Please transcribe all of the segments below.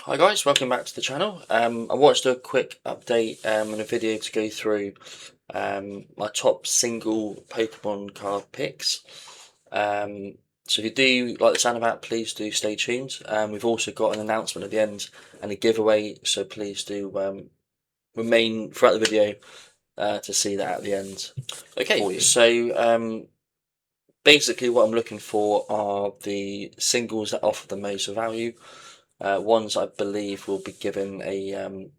Hi guys, welcome back to the channel. I wanted to do a quick update and a video to go through my top single Pokemon card picks. So if you do like the sound of that, please do stay tuned. We've also got an announcement at the end and a giveaway, so please do remain throughout the video to see that at the end. Okay, so basically what I'm looking for are the singles that offer the most value. Ones I believe will be given a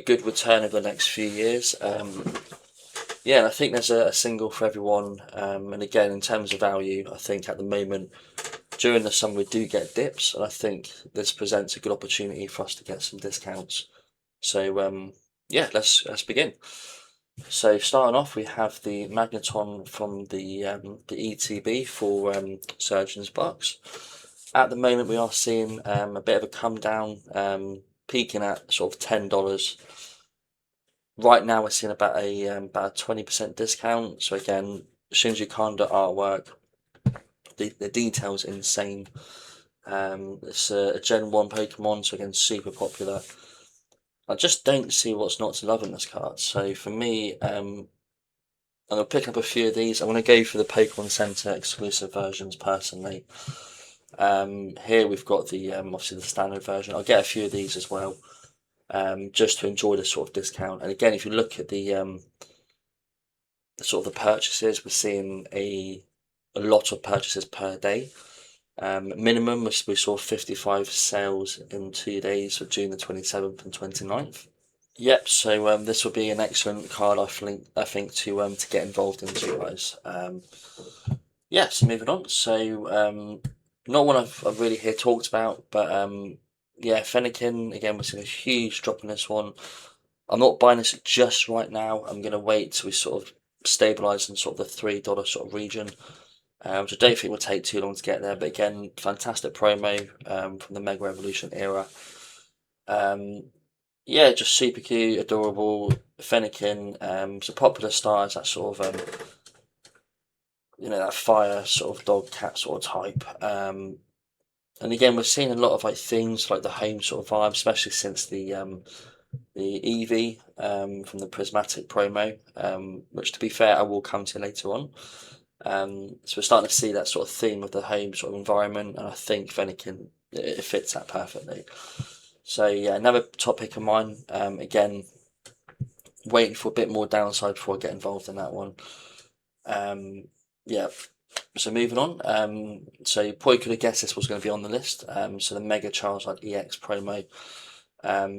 good return over the next few years. Yeah, and I think there's a single for everyone. And again, in terms of value, I think at the moment during the summer we do get dips, and I think this presents a good opportunity for us to get some discounts. So yeah, let's begin. So starting off, we have the Magneton from the ETB for Surgeon's Box. At the moment, we are seeing a bit of a come down, peaking at sort of $10. Right now, we're seeing about a 20% discount. So again, Shinji Kanda artwork, the details insane. It's a Gen 1 Pokemon, so again, super popular. I just don't see what's not to love in this card. So for me, I'm going to pick up a few of these. I'm going to go for the Pokemon Center exclusive versions personally. Here we've got the obviously the standard version. I'll get a few of these as well, just to enjoy the sort of discount. And again, if you look at the sort of the purchases, we're seeing a lot of purchases per day. Minimum we saw 55 sales in 2 days for June the 27th and 29th. Yep, so this will be an excellent card, I think to get involved into, guys. Yeah, so moving on. So not one I've really here talked about, but yeah, Fennekin again. We're seeing a huge drop in this one. I'm not buying this just right now. I'm going to wait till we sort of stabilise in sort of the $3 sort of region. Which I don't think will take too long to get there. But again, fantastic promo from the Mega Evolution era. Yeah, just super cute, adorable. Fennekin, it's a popular star as that sort of that fire sort of dog cat sort of type. And again, we're seeing a lot of like themes like the home sort of vibe, especially since the Eevee from the Prismatic promo, which to be fair I will come to later on. So we're starting to see that sort of theme of the home sort of environment, and I think Fennekin it fits that perfectly. So yeah, another top pick of mine. Again, waiting for a bit more downside before I get involved in that one. Yeah. So moving on, so you probably could have guessed this was going to be on the list. So the Mega Charizard EX promo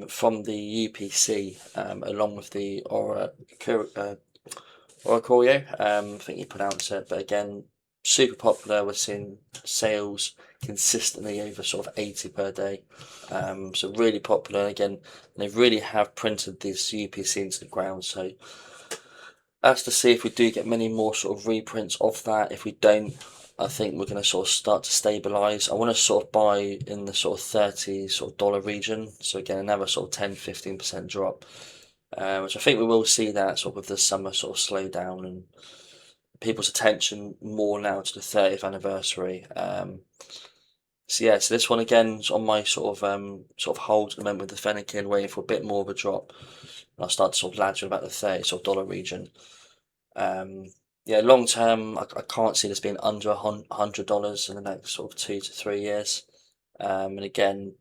from the UPC, along with the Oracorio, I think you pronounce it, but again, super popular. We're seeing sales consistently over sort of 80 per day. So really popular. Again, they really have printed this UPC into the ground. So as to see if we do get many more sort of reprints of that. If we don't, I think we're going to sort of start to stabilize. I want to sort of buy in the sort of 30 sort of dollar region. So again, another sort of 10-15% drop, which I think we will see that sort of with the summer sort of slow down and people's attention more now to the 30th anniversary. So yeah, so this one again is on my sort of hold at the moment with the Fennekin, waiting for a bit more of a drop. And I'll start to sort of ladder about the 30 sort of dollar region. Yeah, long term, I can't see this being under $100 in the next sort of 2 to 3 years. And again,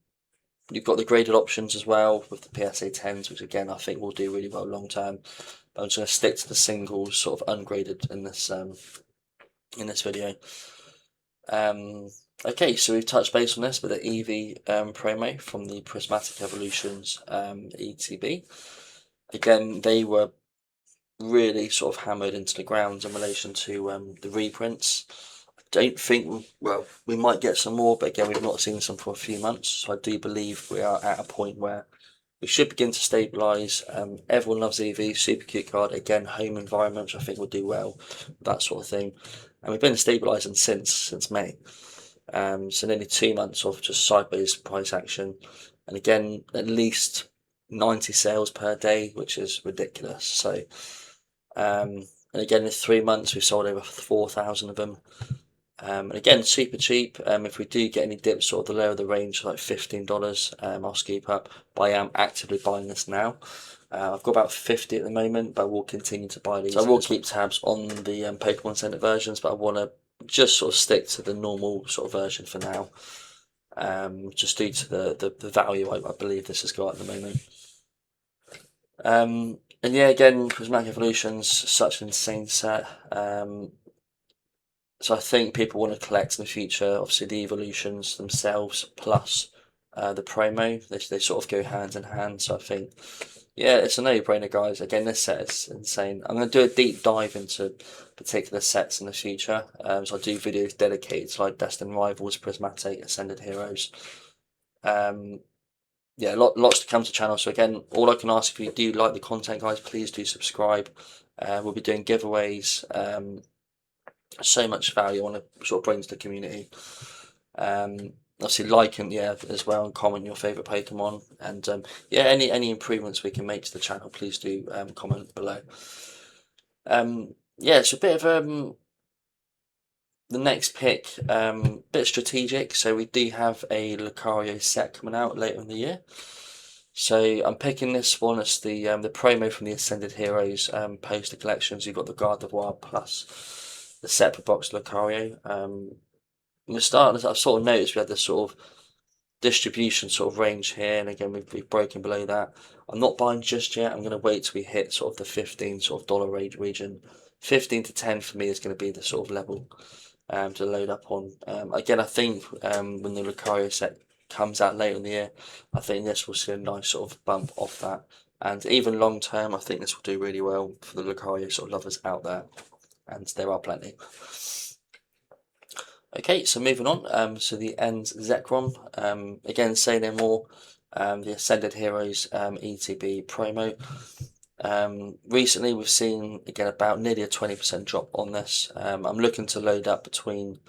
you've got the graded options as well with the PSA 10s, which again I think will do really well long term. But I'm just going to stick to the singles, sort of ungraded in this video. Okay, so we've touched base on this with the Eevee promo from the Prismatic Evolutions ETB. Again, they were really sort of hammered into the ground in relation to the reprints. I don't think, well, we might get some more, but again, we've not seen some for a few months. So I do believe we are at a point where we should begin to stabilise. Everyone loves Eevee, super cute card. Again, home environment, which I think will do well, that sort of thing. And we've been stabilising since May. So nearly 2 months of just sideways price action. And again, at least 90 sales per day, which is ridiculous. So, and again, in 3 months, we've sold over 4,000 of them. And again, super cheap. If we do get any dips sort of the lower of the range, like $15, I'll scoop up. But I am actively buying this now. I've got about 50 at the moment, but I will continue to buy these. So I will keep tabs on the Pokemon Center versions, but I want to just sort of stick to the normal sort of version for now. Just due to the value I believe this has got at the moment. And yeah, again, Prismatic Evolutions, such an insane set. So I think people want to collect in the future, obviously the evolutions themselves plus the promo. They sort of go hand in hand. So I think, yeah, it's a no-brainer, guys. Again, this set is insane. I'm going to do a deep dive into particular sets in the future. So I do videos dedicated to like Destined Rivals, Prismatic, Ascended Heroes. Yeah, lots to come to the channel. So again, all I can ask, if you do like the content, guys, please do subscribe. We'll be doing giveaways. So much value I want to sort of bring to the community. Obviously like and yeah as well, and comment your favourite Pokemon, and yeah, any improvements we can make to the channel, please do comment below. Yeah, it's a bit of the next pick, bit strategic. So we do have a Lucario set coming out later in the year. So I'm picking this one. It's the promo from the Ascended Heroes poster collections. You've got the Guard of Wild plus the separate box Lucario. In the start, I've sort of noticed we had this sort of distribution sort of range here, and again we've broken below that. I'm not buying just yet. I'm going to wait till we hit sort of the 15 sort of dollar range region. 15 to 10 for me is going to be the sort of level to load up on. Again, I think when the Lucario set comes out later in the year, I think this will see a nice sort of bump off that. And even long term, I think this will do really well for the Lucario sort of lovers out there, and there are plenty. Okay, so moving on, so the End Zekrom, again say no more, the Ascended Heroes ETB promo. Recently we've seen again about nearly a 20% drop on this. I'm looking to load up between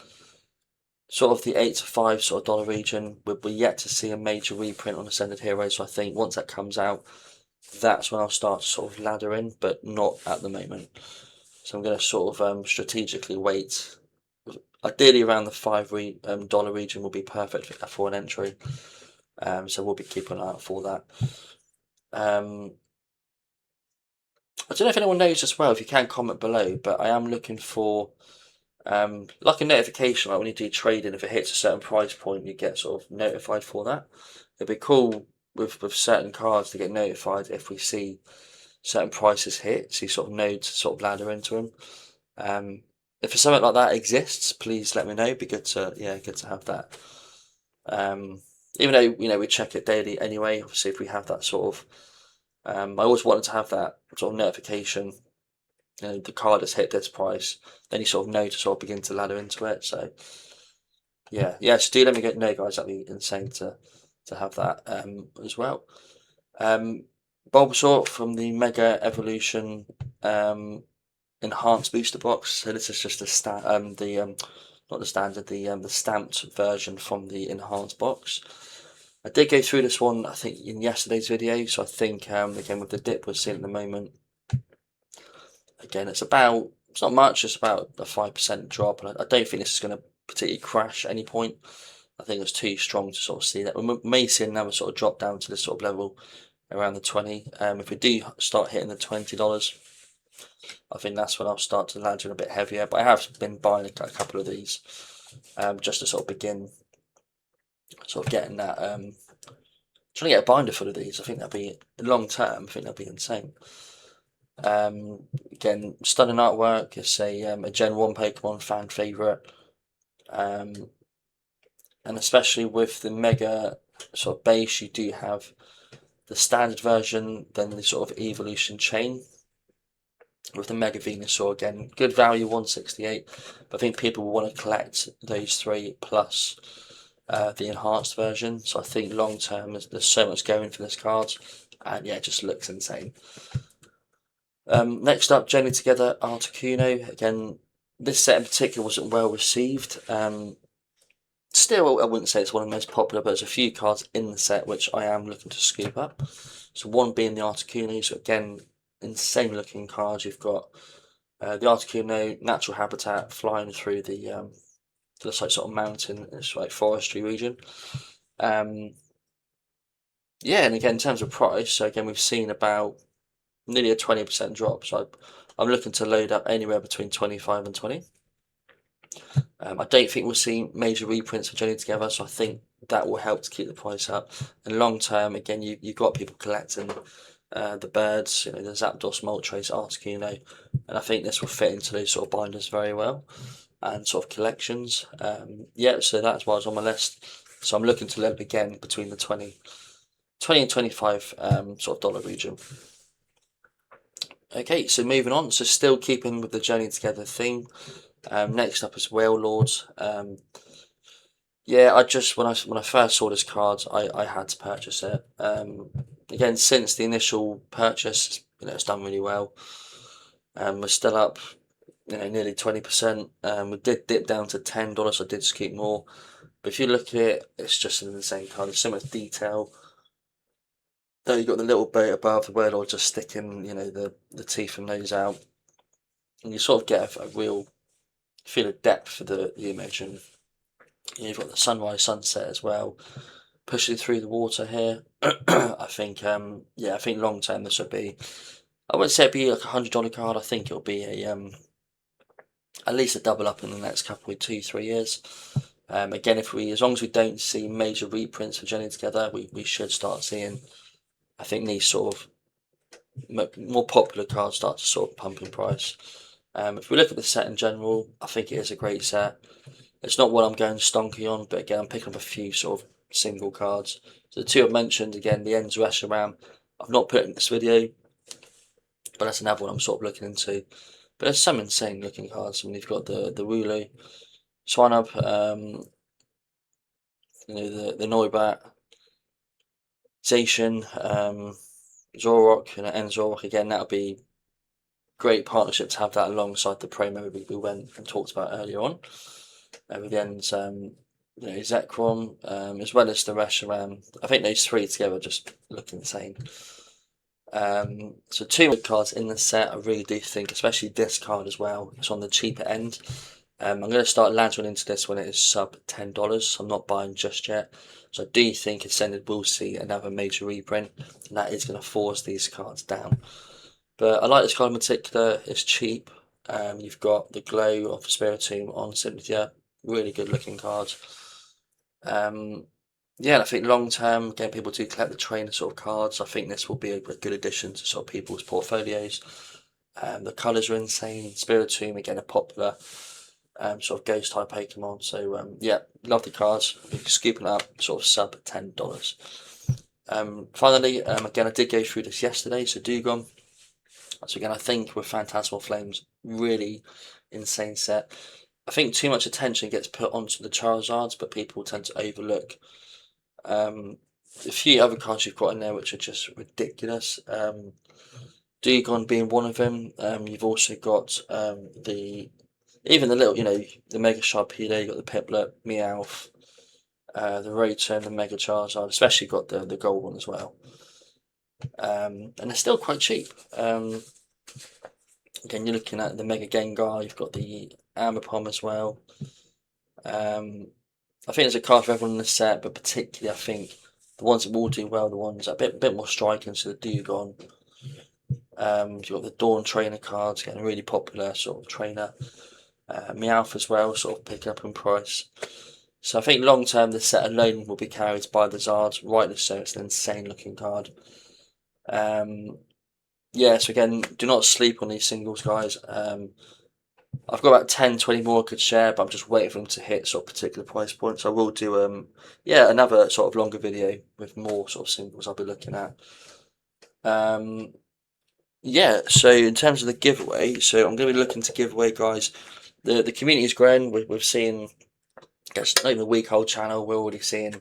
sort of the 8 to 5 sort of dollar region. We're yet to see a major reprint on Ascended Heroes, so I think once that comes out, that's when I'll start to sort of ladder in, but not at the moment. So I'm going to sort of strategically wait. Ideally around the $5 region will be perfect for an entry. So we'll be keeping an eye out for that. I don't know if anyone knows as well, if you can comment below, but I am looking for like a notification, like when you do trading, if it hits a certain price point, you get sort of notified for that. It'd be cool with certain cards to get notified if we see certain prices hit, so you sort of know to sort of ladder into them. If something like that exists, please let me know. It'd be good to have that. Even though we check it daily anyway. Obviously, if we have that sort of, I always wanted to have that sort of notification. The card has hit this price, then you sort of know to sort of begin to ladder into it. So yeah, so do let me know, guys. That'd be insane to have that as well. Bulbasaur from the Mega Evolution enhanced booster box. So this is just the not the standard, the stamped version from the enhanced box. I did go through this one, I think, in yesterday's video. So I think again with the dip we're seeing at the moment, again it's not much, it's about a 5% drop. And I don't think this is going to particularly crash at any point. I think it's too strong to sort of see that. We may see another sort of drop down to this sort of level around the 20. If we do start hitting the $20. I think that's when I'll start to land in a bit heavier. But I have been buying a couple of these just to sort of begin sort of getting that. Trying to get a binder full of these. I think that'd be long term. I think that'd be insane. Again, stunning artwork. It's a Gen 1 Pokemon fan favourite. And especially with the Mega sort of base, you do have the standard version, then the sort of evolution chain. With the Mega Venusaur, again, good value, 168. But I think people will want to collect those three plus the enhanced version. So I think long term, there's so much going for this card, and yeah, it just looks insane. Next up, Journey Together Articuno. Again, this set in particular wasn't well received. Still, I wouldn't say it's one of the most popular, but there's a few cards in the set which I am looking to scoop up. So one being the Articuno. So again, insane looking cards. You've got the Articuno natural habitat flying through the looks like sort of mountain, it's like forestry region. Yeah, and again in terms of price, so again we've seen about nearly a 20% drop. So I'm looking to load up anywhere between 25 and 20. I don't think we'll see major reprints for Journey Together, so I think that will help to keep the price up. And long term, again, you've got people collecting the birds, the Zapdos, Moltres, Articuno, and I think this will fit into those sort of binders very well and sort of collections. Yeah, so that's why it's on my list. So I'm looking to load again between the 20 and 25 sort of dollar region. Okay, so moving on, so still keeping with the Journey Together theme. Next up is Whale Lords. Yeah, I just when I first saw this card, I had to purchase it. Again, since the initial purchase, it's done really well. We're still up, nearly 20%. We did dip down to $10. So I did scoop more, but if you look at it, it's just an insane card. There's so much detail. Though you got the little boat above the whale, or just sticking, the teeth and nose out, and you sort of get a real feel of depth for the image, and you've got the sunrise, sunset as well, pushing through the water here. I think, I think long term this would be. I wouldn't say it'd be like $100 card. I think it'll be a at least a double up in the next couple of 2-3 years. Again, as long as we don't see major reprints for Journey Together, we should start seeing. I think these sort of more popular cards start to sort of pump in price. If we look at the set in general, I think it is a great set. It's not what I'm going stonky on, but again, I'm picking up a few sort of single cards. So the two I've mentioned, again, the Ends Reshiram, I've not put in this video, but that's another one I'm sort of looking into. But there's some insane looking cards. I mean, you've got the Wooloo, Swinub, the Noibat, Zacian, Zorok, and Zorok. Again, that'll be great partnership to have that alongside the promo we went and talked about earlier on. With the Ends, Zekrom, as well as the Reshiram. I think those three together just look insane. So two cards in the set, I really do think, especially this card as well, it's on the cheaper end. I'm going to start laddering into this when it is sub $10. I'm not buying just yet. So I do think Ascended will see another major reprint, and that is going to force these cards down. But I like this card in particular, it's cheap. You've got the Glow of Spiritomb on Cynthia, really good looking card. Yeah, and I think long term, again, people do collect the trainer sort of cards. I think this will be a good addition to sort of people's portfolios. The colours are insane. Spiritomb, again, a popular sort of ghost type Pokemon. So yeah, love the cards. Scooping up sort of sub $10. Finally, again, I did go through this yesterday. So Dugong. So again, I think with Phantasmal Flames, really insane set. I think too much attention gets put onto the Charizards, but people tend to overlook a few other cards you've got in there which are just ridiculous. Dugong being one of them. You've also got even the little, the Mega Sharpedo, you've got the Piplup, Meowth, the Rotom, the Mega Charizard, especially got the gold one as well. And they're still quite cheap. Again, you're looking at the Mega Gengar, you've got the Ambipom as well. I think there's a card for everyone in the set, but particularly I think the ones that will do well, the ones that are a bit more striking, so the Dugong. You've got the Dawn Trainer cards, getting a really popular sort of trainer. Meowth as well, sort of picking up in price. So I think long term, the set alone will be carried by the Zards, rightly so. It's an insane looking card. Yeah, so again, do not sleep on these singles, guys. I've got about 10-20 more I could share, but I'm just waiting for them to hit sort of particular price points. I will do another sort of longer video with more sort of singles I'll be looking at. Yeah, so in terms of the giveaway, so I'm going to be looking to give away, guys. The community is growing. We've seen, it's not even a week old channel. We're already seeing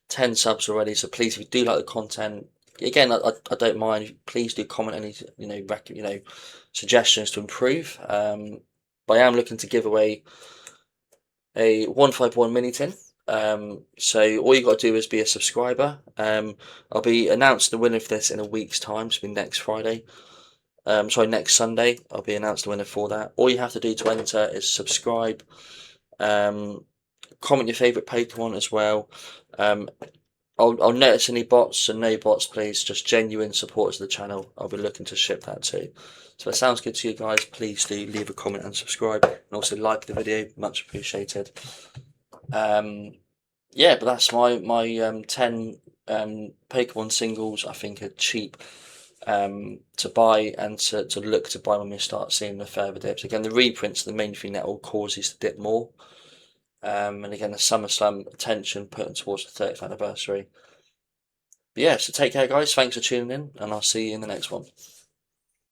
10 subs already. So please, if you do like the content, again, I don't mind. Please do comment any suggestions to improve. But I am looking to give away a 151 mini tin. So all you got to do is be a subscriber. I'll be announcing the winner of this in a week's time, so next Friday. Next Sunday, I'll be announcing the winner for that. All you have to do to enter is subscribe, Comment your favourite Pokemon as well. I'll notice any bots, and no bots please, just genuine supporters of the channel. I'll be looking to ship that too. So if it sounds good to you guys, please do leave a comment and subscribe, and also like the video, much appreciated. Yeah, but that's my 10 Pokemon singles I think are cheap to buy and to look to buy when we start seeing the further dips. Again, the reprints are the main thing that will cause these to dip more. And again, the SummerSlam attention put towards the 30th anniversary. But yeah, so take care, guys. Thanks for tuning in, and I'll see you in the next one.